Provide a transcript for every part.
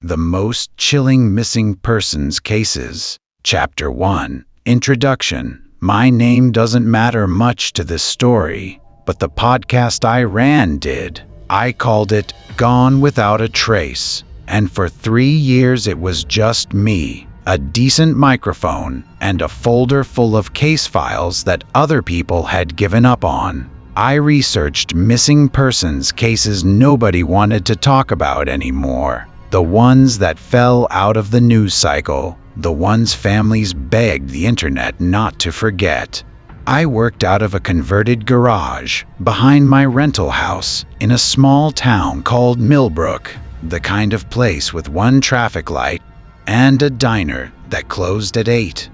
The Most Chilling Missing Persons Cases. Chapter 1. Introduction. My name doesn't matter much to this story, but the podcast I ran did. I called it Gone Without a Trace, and for 3 years it was just me, a decent microphone, and a folder full of case files that other people had given up on. I researched missing persons cases nobody wanted to talk about anymore. The ones that fell out of the news cycle. The ones families begged the internet not to forget. I worked out of a converted garage behind my rental house in a small town called Millbrook, the kind of place with one traffic light and a diner that closed at 8.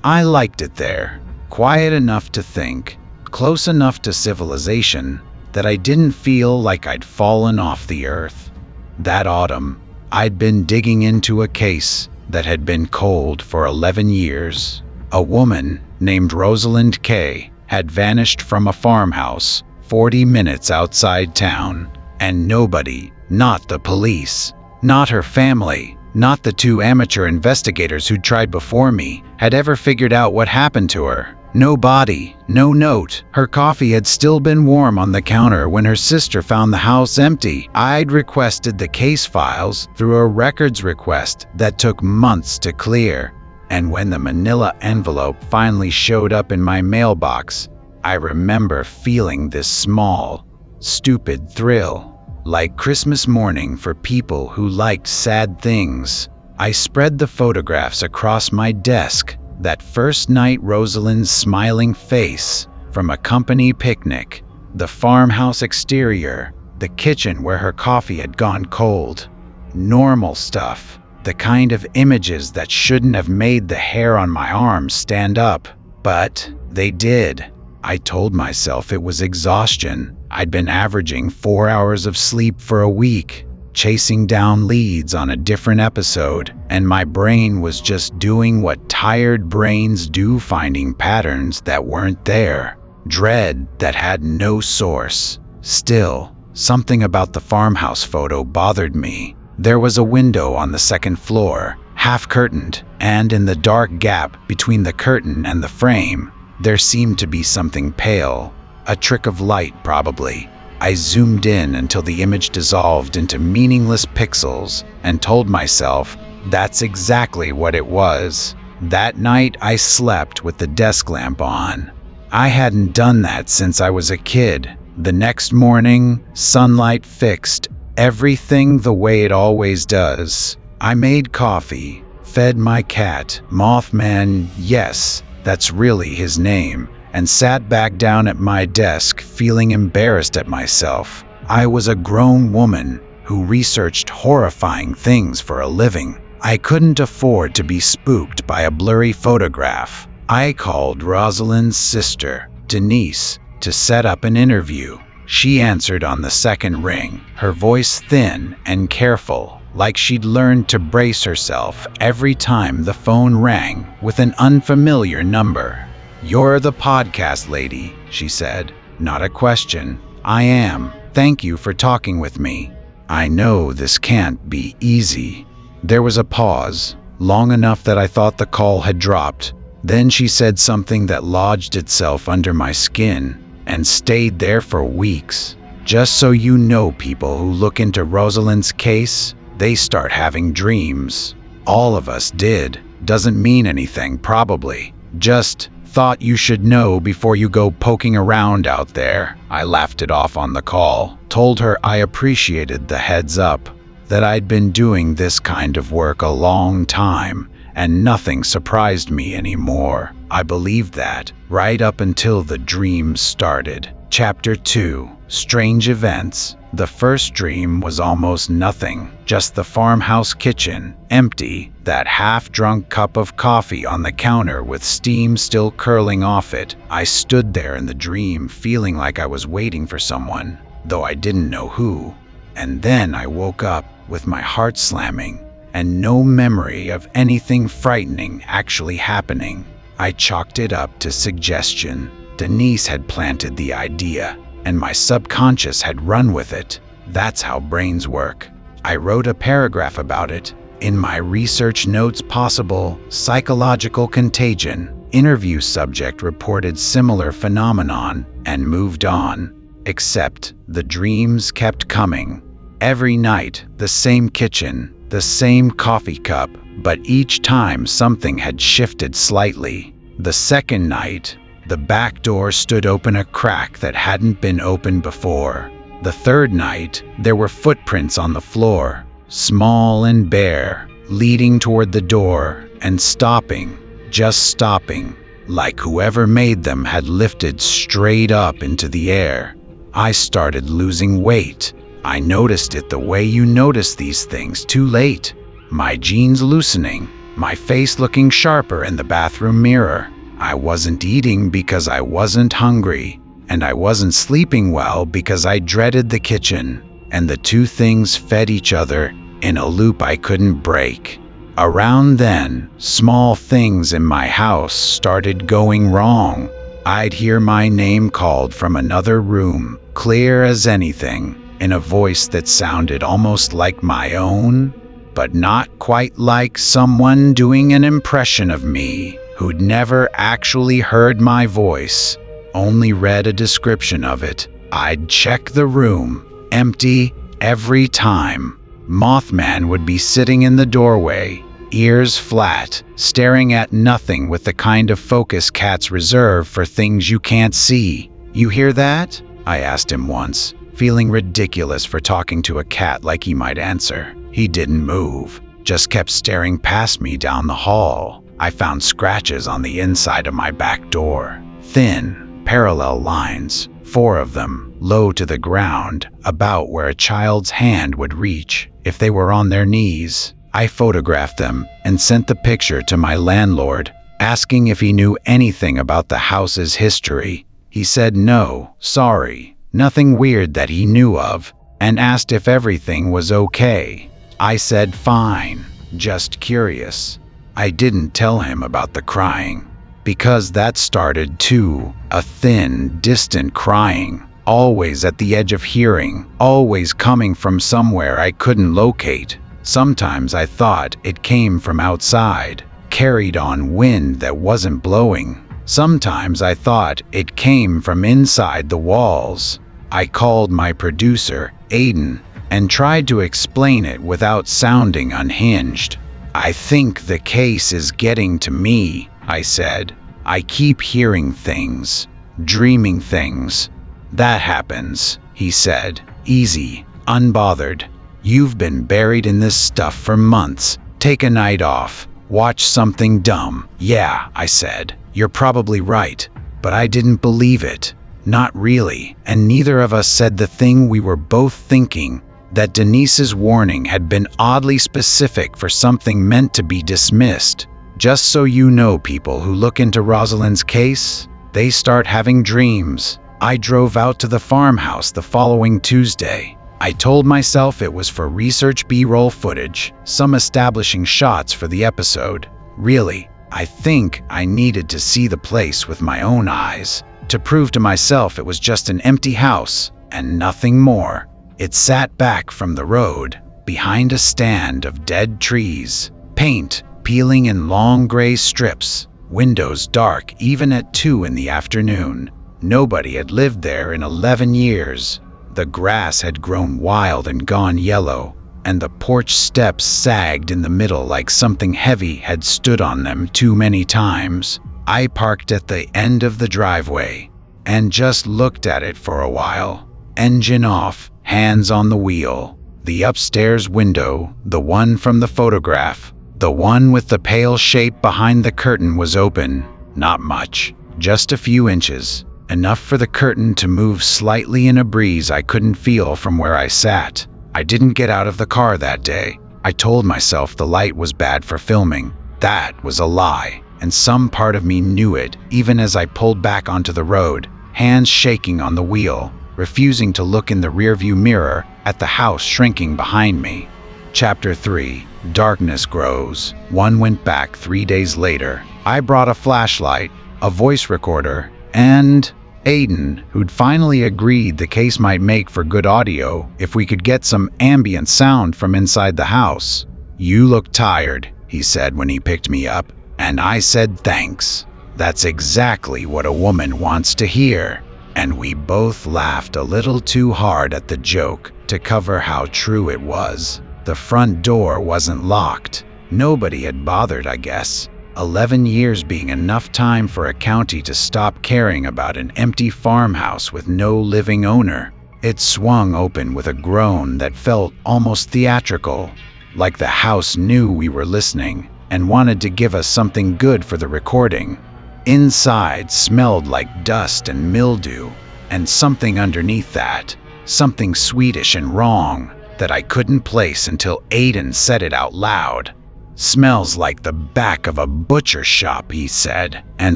I liked it there, quiet enough to think, close enough to civilization that I didn't feel like I'd fallen off the earth. That autumn, I'd been digging into a case that had been cold for 11 years. A woman named Rosalind Kae had vanished from a farmhouse 40 minutes outside town, and nobody, not the police, not her family, not the 2 amateur investigators who'd tried before me, had ever figured out what happened to her. No body, no note. Her coffee had still been warm on the counter when her sister found the house empty. I'd requested the case files through a records request that took months to clear. And when the manila envelope finally showed up in my mailbox, I remember feeling this small, stupid thrill. Like Christmas morning for people who liked sad things. I spread the photographs across my desk. That first night, Rosalind's smiling face from a company picnic, the farmhouse exterior, the kitchen where her coffee had gone cold. Normal stuff, the kind of images that shouldn't have made the hair on my arms stand up, but they did. I told myself it was exhaustion. I'd been averaging 4 hours of sleep for a week, chasing down leads on a different episode, and my brain was just doing what tired brains do, finding patterns that weren't there, dread that had no source. Still, something about the farmhouse photo bothered me. There was a window on the 2nd floor, half curtained, and in the dark gap between the curtain and the frame, there seemed to be something pale, a trick of light probably. I zoomed in until the image dissolved into meaningless pixels and told myself that's exactly what it was. That night I slept with the desk lamp on. I hadn't done that since I was a kid. The next morning, sunlight fixed everything the way it always does. I made coffee, fed my cat, Mothman, yes, that's really his name, and sat back down at my desk feeling embarrassed at myself. I was a grown woman who researched horrifying things for a living. I couldn't afford to be spooked by a blurry photograph. I called Rosalind's sister, Denise, to set up an interview. She answered on the 2nd ring, her voice thin and careful, like she'd learned to brace herself every time the phone rang with an unfamiliar number. "You're the podcast lady," she said. "Not a question." "I am. Thank you for talking with me. I know this can't be easy." There was a pause, long enough that I thought the call had dropped. Then she said something that lodged itself under my skin and stayed there for weeks. "Just so you know, people who look into Rosalind's case, they start having dreams. All of us did. Doesn't mean anything, probably. Just thought you should know before you go poking around out there." I laughed it off on the call, told her I appreciated the heads up, that I'd been doing this kind of work a long time, and nothing surprised me anymore. I believed that, right up until the dreams started. Chapter 2. Strange Events. The first dream was almost nothing, just the farmhouse kitchen, empty, that half-drunk cup of coffee on the counter with steam still curling off it. I stood there in the dream feeling like I was waiting for someone, though I didn't know who. And then I woke up with my heart slamming, and no memory of anything frightening actually happening. I chalked it up to suggestion. Denise had planted the idea, and my subconscious had run with it. That's how brains work. I wrote a paragraph about it in my research notes. Possible psychological contagion. Interview subject reported similar phenomenon and moved on. Except the dreams kept coming. Every night, the same kitchen, the same coffee cup, but each time something had shifted slightly. The second night, the back door stood open a crack that hadn't been opened before. The third night, there were footprints on the floor, small and bare, leading toward the door and stopping, just stopping, like whoever made them had lifted straight up into the air. I started losing weight. I noticed it the way you notice these things too late. My jeans loosening, my face looking sharper in the bathroom mirror. I wasn't eating because I wasn't hungry, and I wasn't sleeping well because I dreaded the kitchen, and the two things fed each other in a loop I couldn't break. Around then, small things in my house started going wrong. I'd hear my name called from another room, clear as anything, in a voice that sounded almost like my own, but not quite, like someone doing an impression of me who'd never actually heard my voice, only read a description of it. I'd check the room, empty every time. Mothman would be sitting in the doorway, ears flat, staring at nothing with the kind of focus cats reserve for things you can't see. "You hear that?" I asked him once, feeling ridiculous for talking to a cat like he might answer. He didn't move, just kept staring past me down the hall. I found scratches on the inside of my back door. Thin, parallel lines, 4 of them, low to the ground, about where a child's hand would reach if they were on their knees. I photographed them and sent the picture to my landlord, asking if he knew anything about the house's history. He said no, sorry, nothing weird that he knew of, and asked if everything was okay. I said fine, just curious. I didn't tell him about the crying, because that started too, a thin, distant crying, always at the edge of hearing, always coming from somewhere I couldn't locate. Sometimes I thought it came from outside, carried on wind that wasn't blowing. Sometimes I thought it came from inside the walls. I called my producer, Aiden, and tried to explain it without sounding unhinged. "I think the case is getting to me," I said. "I keep hearing things, dreaming things." "That happens," he said, easy, unbothered. "You've been buried in this stuff for months. Take a night off. Watch something dumb." "Yeah," I said, "you're probably right." But I didn't believe it. Not really. And neither of us said the thing we were both thinking, that Denise's warning had been oddly specific for something meant to be dismissed. Just so you know, people who look into Rosalind's case, they start having dreams. I drove out to the farmhouse the following Tuesday. I told myself it was for research B-roll footage, some establishing shots for the episode. Really, I think I needed to see the place with my own eyes, to prove to myself it was just an empty house, and nothing more. It sat back from the road, behind a stand of dead trees, paint peeling in long gray strips, windows dark even at 2 in the afternoon. Nobody had lived there in 11 years. The grass had grown wild and gone yellow, and the porch steps sagged in the middle like something heavy had stood on them too many times. I parked at the end of the driveway and just looked at it for a while. Engine off, hands on the wheel. The upstairs window, the one from the photograph, the one with the pale shape behind the curtain, was open. Not much, just a few inches, enough for the curtain to move slightly in a breeze I couldn't feel from where I sat. I didn't get out of the car that day. I told myself the light was bad for filming. That was a lie, and some part of me knew it, even as I pulled back onto the road, hands shaking on the wheel, refusing to look in the rearview mirror at the house shrinking behind me. Chapter 3. Darkness Grows. One went back 3 days later. I brought a flashlight, a voice recorder, and Aiden, who'd finally agreed the case might make for good audio if we could get some ambient sound from inside the house. "You look tired," he said when he picked me up, and I said thanks. That's exactly what a woman wants to hear. And we both laughed a little too hard at the joke to cover how true it was. The front door wasn't locked. Nobody had bothered, I guess. 11 years being enough time for a county to stop caring about an empty farmhouse with no living owner. It swung open with a groan that felt almost theatrical, like the house knew we were listening and wanted to give us something good for the recording. Inside smelled like dust and mildew, and something underneath that, something Swedish and wrong that I couldn't place until Aiden said it out loud. "Smells like the back of a butcher shop," he said, and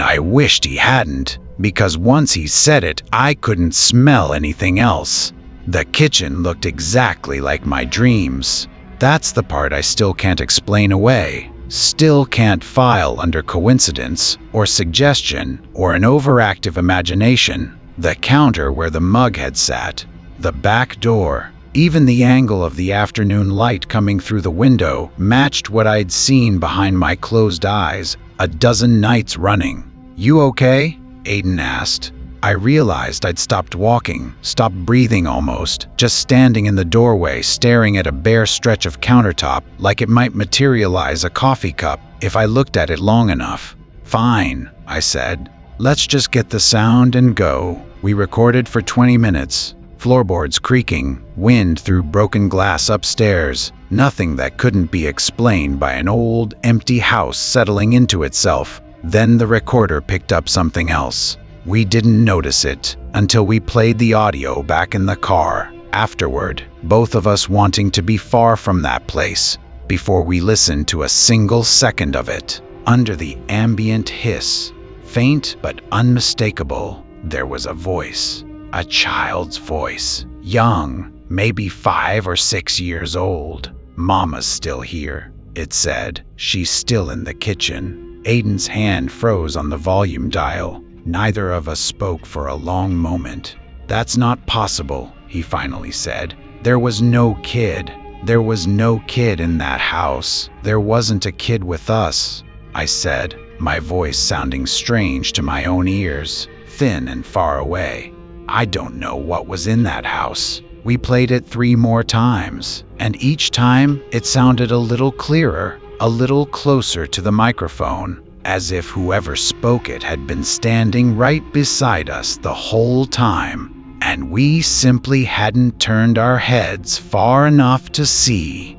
I wished he hadn't, because once he said it, I couldn't smell anything else. The kitchen looked exactly like my dreams. That's the part I still can't explain away. Still can't file under coincidence or suggestion or an overactive imagination. The counter where the mug had sat, the back door, even the angle of the afternoon light coming through the window matched what I'd seen behind my closed eyes a dozen nights running. "You okay?" Aiden asked. I realized I'd stopped walking, stopped breathing almost, just standing in the doorway staring at a bare stretch of countertop like it might materialize a coffee cup if I looked at it long enough. "Fine," I said. "Let's just get the sound and go." We recorded for 20 minutes. Floorboards creaking, wind through broken glass upstairs, nothing that couldn't be explained by an old, empty house settling into itself. Then the recorder picked up something else. We didn't notice it until we played the audio back in the car. Afterward, both of us wanting to be far from that place before we listened to a single second of it. Under the ambient hiss, faint but unmistakable, there was a voice. A child's voice. Young, maybe 5 or 6 years old. "Mama's still here," it said. "She's still in the kitchen." Aiden's hand froze on the volume dial. Neither of us spoke for a long moment. "That's not possible," he finally said. "There was no kid. There was no kid in that house. There wasn't a kid with us," I said, my voice sounding strange to my own ears, thin and far away. "I don't know what was in that house." We played it 3 more times, and each time it sounded a little clearer, a little closer to the microphone, as if whoever spoke it had been standing right beside us the whole time, and we simply hadn't turned our heads far enough to see.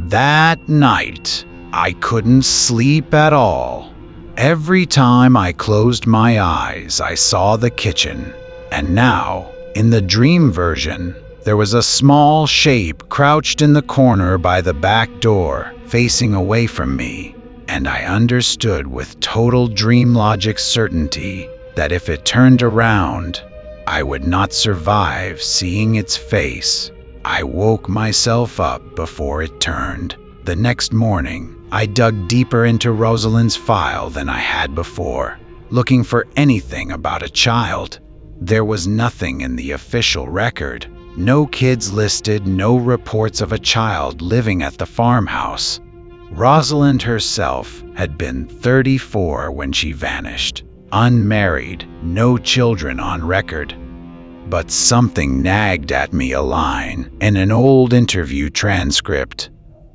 That night, I couldn't sleep at all. Every time I closed my eyes, I saw the kitchen. And now, in the dream version, there was a small shape crouched in the corner by the back door, facing away from me. And I understood with total dream logic certainty that if it turned around, I would not survive seeing its face. I woke myself up before it turned. The next morning, I dug deeper into Rosalind's file than I had before, looking for anything about a child. There was nothing in the official record. No kids listed, no reports of a child living at the farmhouse. Rosalind herself had been 34 when she vanished, unmarried, no children on record. But something nagged at me a line in an old interview transcript.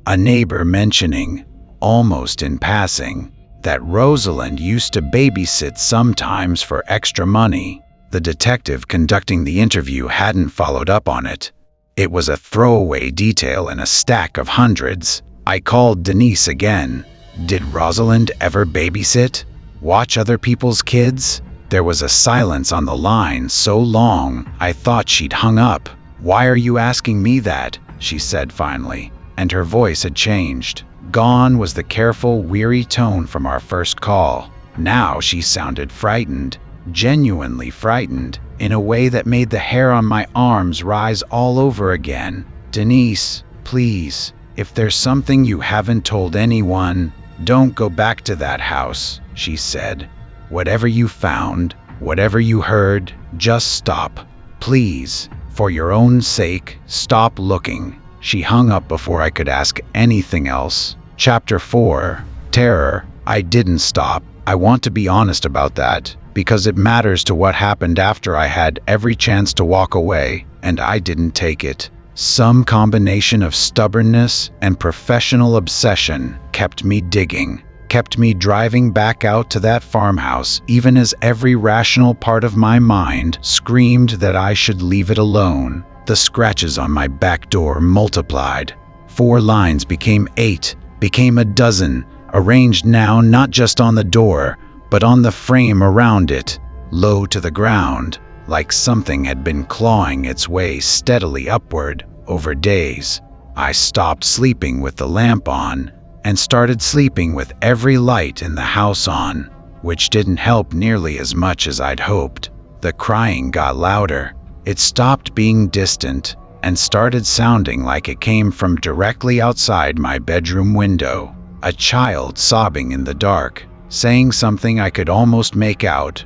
A neighbor mentioning, almost in passing, that Rosalind used to babysit sometimes for extra money. The detective conducting the interview hadn't followed up on it. It was a throwaway detail in a stack of hundreds. I called Denise again. Did Rosalind ever babysit? Watch other people's kids? There was a silence on the line so long I thought she'd hung up. "Why are you asking me that?" she said finally, and her voice had changed. Gone was the careful, weary tone from our first call. Now she sounded frightened, genuinely frightened, in a way that made the hair on my arms rise all over again. "Denise, please. If there's something you haven't told anyone, don't go back to that house," she said. "Whatever you found, Whatever you heard, just stop. Please, for your own sake, stop looking." She hung up before I could ask anything else. Chapter 4. Terror. I didn't stop. I want to be honest about that, because it matters to what happened after I had every chance to walk away, and I didn't take it. Some combination of stubbornness and professional obsession kept me digging, kept me driving back out to that farmhouse, even as every rational part of my mind screamed that I should leave it alone. The scratches on my back door multiplied. 4 lines became 8, became a dozen, arranged now not just on the door, but on the frame around it, low to the ground, like something had been clawing its way steadily upward over days. I stopped sleeping with the lamp on and started sleeping with every light in the house on, which didn't help nearly as much as I'd hoped. The crying got louder. It stopped being distant and started sounding like it came from directly outside my bedroom window. A child sobbing in the dark, saying something I could almost make out,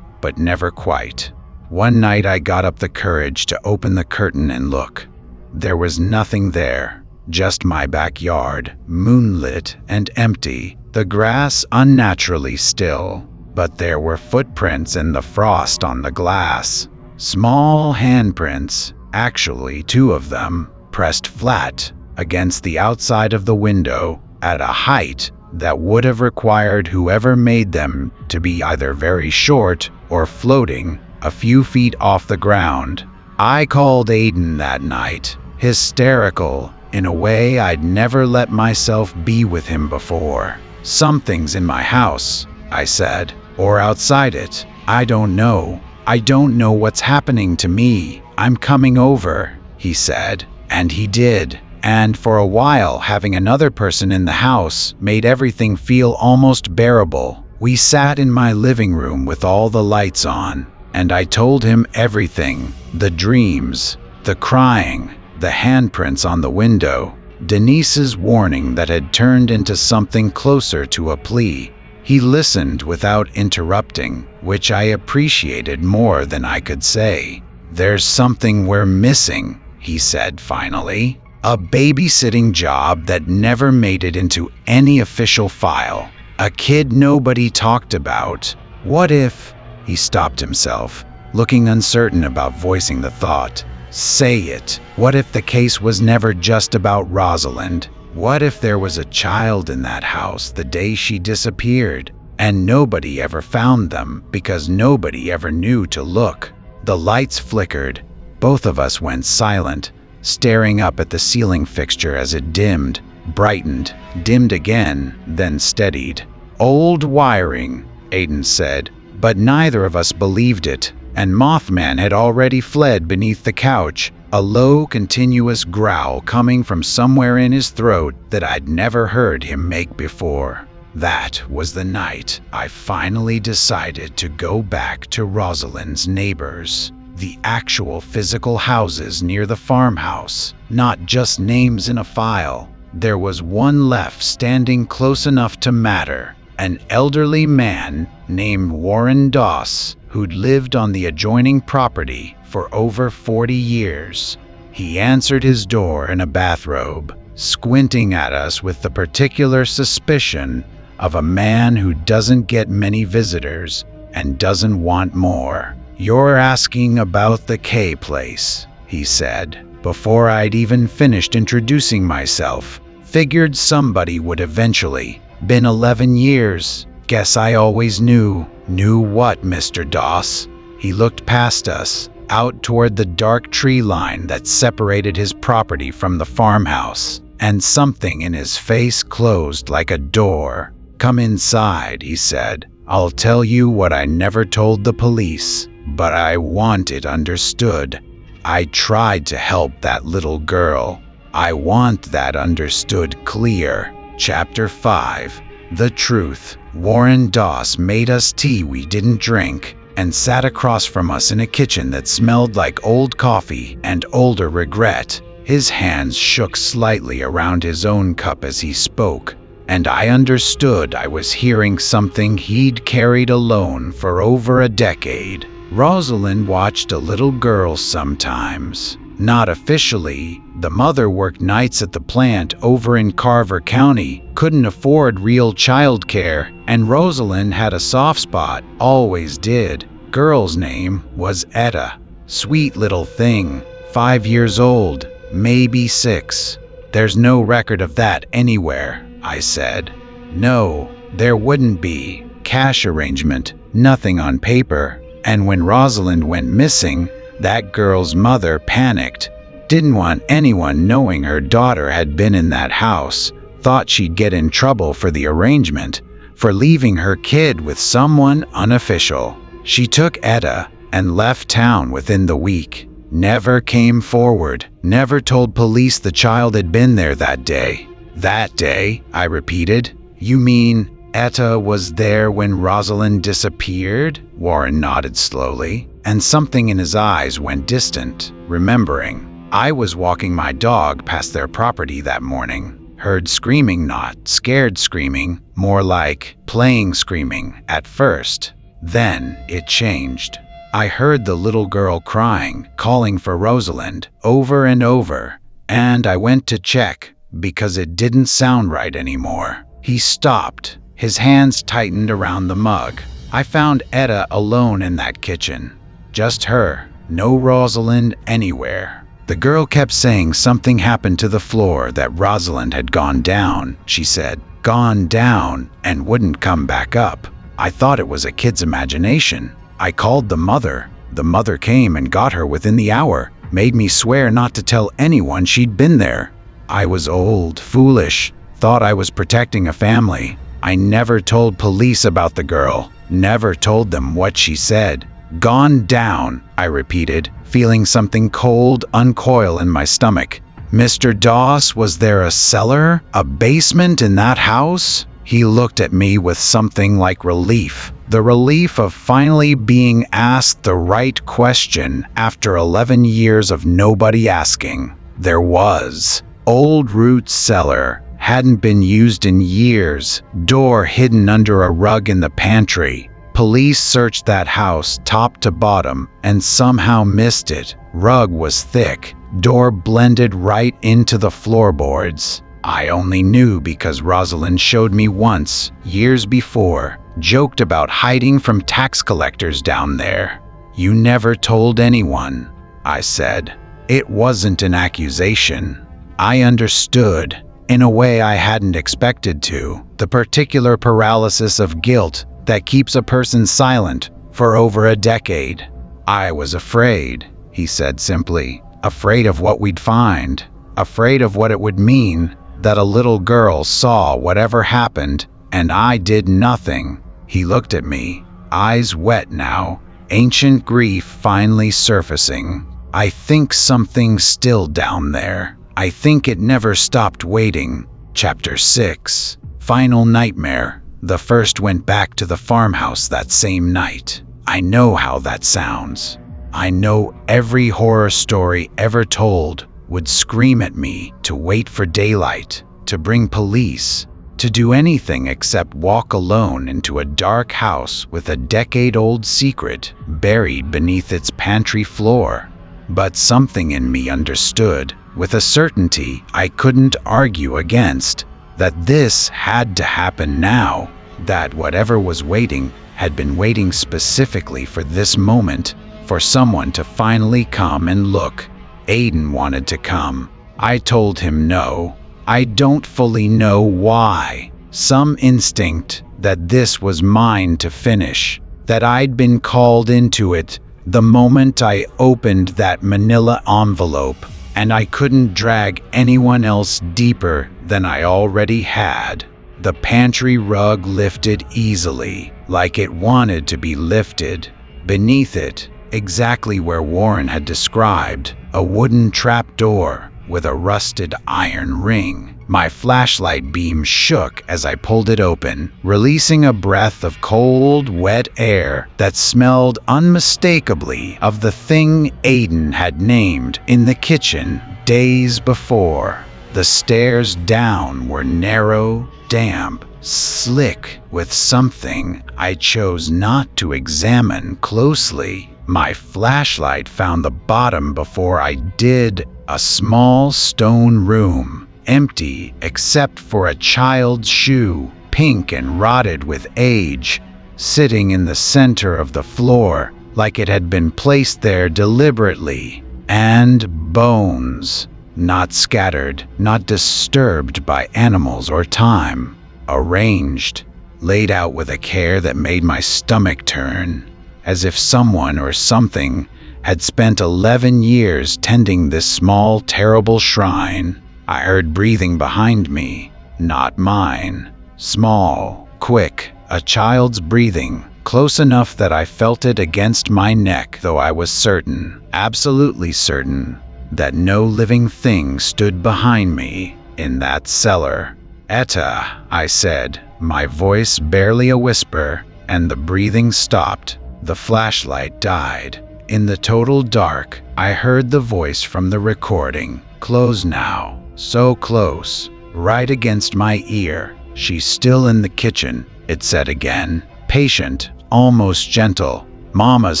but never quite. One night I got up the courage to open the curtain and look. There was nothing there, just my backyard, moonlit and empty, the grass unnaturally still, but there were footprints in the frost on the glass. Small handprints, actually 2 of them, pressed flat against the outside of the window at a height that would have required whoever made them to be either very short or floating a few feet off the ground. I called Aiden that night, hysterical in a way I'd never let myself be with him before. "Something's in my house," I said, "or outside it. I don't know. I don't know what's happening to me. I'm coming over," he said. And he did. And for a while, having another person in the house made everything feel almost bearable. We sat in my living room with all the lights on, and I told him everything. The dreams, the crying, the handprints on the window, Denise's warning that had turned into something closer to a plea. He listened without interrupting, which I appreciated more than I could say. "There's something we're missing," he said finally. "A babysitting job that never made it into any official file. A kid nobody talked about. What if—" He stopped himself, looking uncertain about voicing the thought. "Say it. What if the case was never just about Rosalind? What if there was a child in that house the day she disappeared, and nobody ever found them because nobody ever knew to look?" The lights flickered. Both of us went silent, staring up at the ceiling fixture as it dimmed, brightened, dimmed again, then steadied. "Old wiring," Aiden said, but neither of us believed it, and Mothman had already fled beneath the couch, a low, continuous growl coming from somewhere in his throat that I'd never heard him make before. That was the night I finally decided to go back to Rosalind's neighbors. The actual physical houses near the farmhouse, not just names in a file. There was one left standing close enough to matter, an elderly man named Warren Doss, who'd lived on the adjoining property for over 40 years. He answered his door in a bathrobe, squinting at us with the particular suspicion of a man who doesn't get many visitors and doesn't want more. "You're asking about the Kae place," he said, before I'd even finished introducing myself. Figured somebody would eventually. Been 11 years. Guess I always knew. Knew what, Mr. Doss? He looked past us, out toward the dark tree line that separated his property from the farmhouse, and something in his face closed like a door. "Come inside," he said. "I'll tell you what I never told the police, but I want it understood. I tried to help that little girl. I want that understood clear." Chapter 5. The Truth. Warren Doss made us tea we didn't drink, and sat across from us in a kitchen that smelled like old coffee and older regret. His hands shook slightly around his own cup as he spoke, and I understood I was hearing something he'd carried alone for over a decade. Rosalind watched a little girl sometimes. Not officially. The mother worked nights at the plant over in Carver County, couldn't afford real childcare, and Rosalind had a soft spot, always did. Girl's name was Etta. Sweet little thing, 5 years old, maybe 6. There's no record of that anywhere, I said. No, there wouldn't be. Cash arrangement, nothing on paper. And when Rosalind went missing, that girl's mother panicked. Didn't want anyone knowing her daughter had been in that house. Thought she'd get in trouble for the arrangement, for leaving her kid with someone unofficial. She took Etta and left town within the week. Never came forward, never told police the child had been there that day. That day, I repeated. You mean Etta was there when Rosalind disappeared? Warren nodded slowly, and something in his eyes went distant, remembering. I was walking my dog past their property that morning. Heard screaming, not scared screaming, more like playing screaming at first. Then it changed. I heard the little girl crying, calling for Rosalind, over and over, and I went to check because it didn't sound right anymore. He stopped. His hands tightened around the mug. I found Etta alone in that kitchen. Just her. No Rosalind anywhere. The girl kept saying something happened to the floor, that Rosalind had gone down, she said. Gone down and wouldn't come back up. I thought it was a kid's imagination. I called the mother. The mother came and got her within the hour, made me swear not to tell anyone she'd been there. I was old, foolish, thought I was protecting a family. I never told police about the girl, never told them what she said. Gone down, I repeated, feeling something cold uncoil in my stomach. Mr. Doss, was there a cellar, a basement in that house? He looked at me with something like relief. The relief of finally being asked the right question after 11 years of nobody asking. There was. Old root cellar. Hadn't been used in years. Door hidden under a rug in the pantry. Police searched that house top to bottom and somehow missed it. Rug was thick. Door blended right into the floorboards. I only knew because Rosalind showed me once, years before, joked about hiding from tax collectors down there. You never told anyone, I said. It wasn't an accusation. I understood, in a way I hadn't expected to, the particular paralysis of guilt that keeps a person silent for over a decade. I was afraid, he said simply, afraid of what we'd find, afraid of what it would mean that a little girl saw whatever happened and I did nothing. He looked at me, eyes wet now, ancient grief finally surfacing. I think something's still down there. I think it never stopped waiting. Chapter 6. Final nightmare. The first went back to the farmhouse that same night. I know how that sounds. I know every horror story ever told would scream at me to wait for daylight, to bring police, to do anything except walk alone into a dark house with a decade-old secret buried beneath its pantry floor. But something in me understood, with a certainty I couldn't argue against, that this had to happen now, that whatever was waiting had been waiting specifically for this moment, for someone to finally come and look. Aiden wanted to come. I told him no. I don't fully know why. Some instinct that this was mine to finish, that I'd been called into it the moment I opened that manila envelope, and I couldn't drag anyone else deeper than I already had. The pantry rug lifted easily, like it wanted to be lifted. Beneath it, exactly where Warren had described, a wooden trapdoor with a rusted iron ring. My flashlight beam shook as I pulled it open, releasing a breath of cold, wet air that smelled unmistakably of the thing Aiden had named in the kitchen days before. The stairs down were narrow, damp, slick with something I chose not to examine closely. My flashlight found the bottom before I did. A small stone room, empty except for a child's shoe, pink and rotted with age, sitting in the center of the floor like it had been placed there deliberately. And bones, not scattered, not disturbed by animals or time, arranged, laid out with a care that made my stomach turn, as if someone or something had spent 11 years tending this small, terrible shrine. I heard breathing behind me, not mine. Small, quick, a child's breathing, close enough that I felt it against my neck, though I was certain, absolutely certain, that no living thing stood behind me in that cellar. "Etta," I said, my voice barely a whisper, and the breathing stopped. The flashlight died. In the total dark, I heard the voice from the recording. Close now. So close. Right against my ear. "She's still in the kitchen," it said again. Patient, almost gentle. "Mama's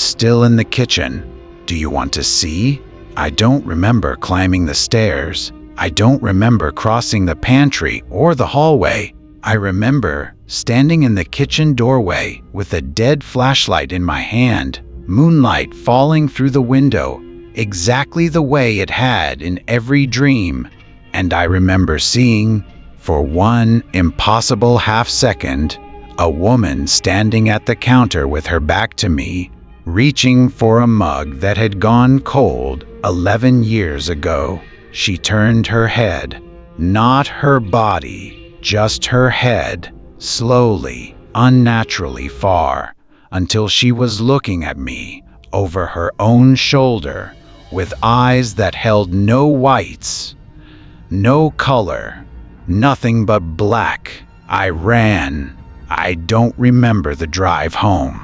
still in the kitchen. Do you want to see?" I don't remember climbing the stairs. I don't remember crossing the pantry or the hallway. I remember standing in the kitchen doorway with a dead flashlight in my hand, moonlight falling through the window, exactly the way it had in every dream. And I remember seeing, for one impossible half-second, a woman standing at the counter with her back to me, reaching for a mug that had gone cold 11 years ago. She turned her head, not her body, just her head, slowly, unnaturally far, until she was looking at me over her own shoulder with eyes that held no whites, no color, nothing but black. I ran. I don't remember the drive home.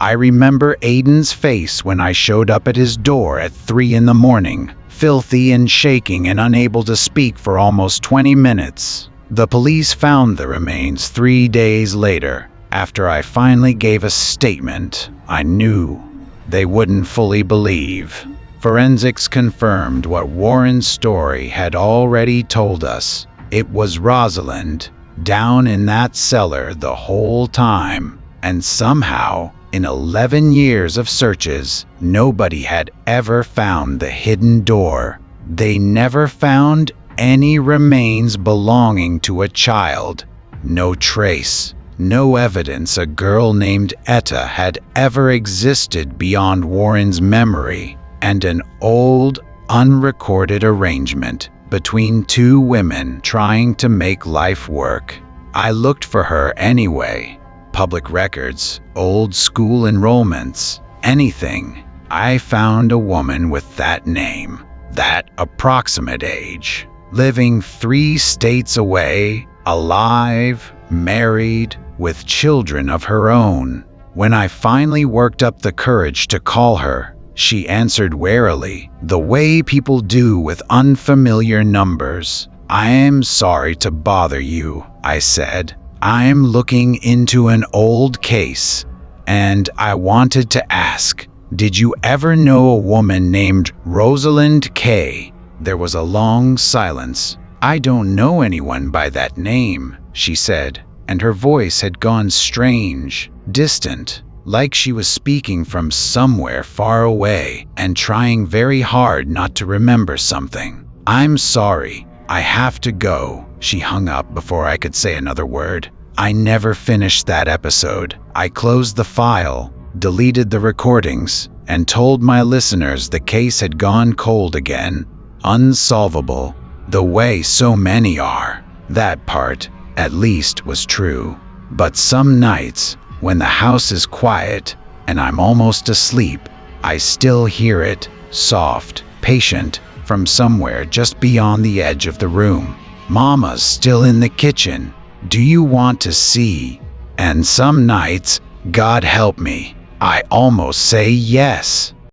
I remember Aiden's face when I showed up at his door at 3 in the morning, filthy and shaking and unable to speak for almost 20 minutes. The police found the remains 3 days later. After I finally gave a statement, I knew they wouldn't fully believe. Forensics confirmed what Warren's story had already told us. It was Rosalind, down in that cellar the whole time. And somehow, in 11 years of searches, nobody had ever found the hidden door. They never found any remains belonging to a child. No trace. No evidence a girl named Etta had ever existed beyond Warren's memory, and an old, unrecorded arrangement between two women trying to make life work. I looked for her anyway. Public records, old school enrollments, anything. I found a woman with that name, that approximate age, living 3 states away, alive, married, with children of her own. When I finally worked up the courage to call her, she answered warily, the way people do with unfamiliar numbers. "I am sorry to bother you," I said. "I'm looking into an old case, and I wanted to ask, did you ever know a woman named Rosalind Kae?" There was a long silence. "I don't know anyone by that name," she said, and her voice had gone strange, distant, like she was speaking from somewhere far away and trying very hard not to remember something. "I'm sorry, I have to go." She hung up before I could say another word. I never finished that episode. I closed the file, deleted the recordings, and told my listeners the case had gone cold again. Unsolvable, the way so many are. That part, at least, was true. But some nights, when the house is quiet and I'm almost asleep, I still hear it, soft, patient, from somewhere just beyond the edge of the room. "Mama's still in the kitchen. Do you want to see?" And some nights, God help me, I almost say yes.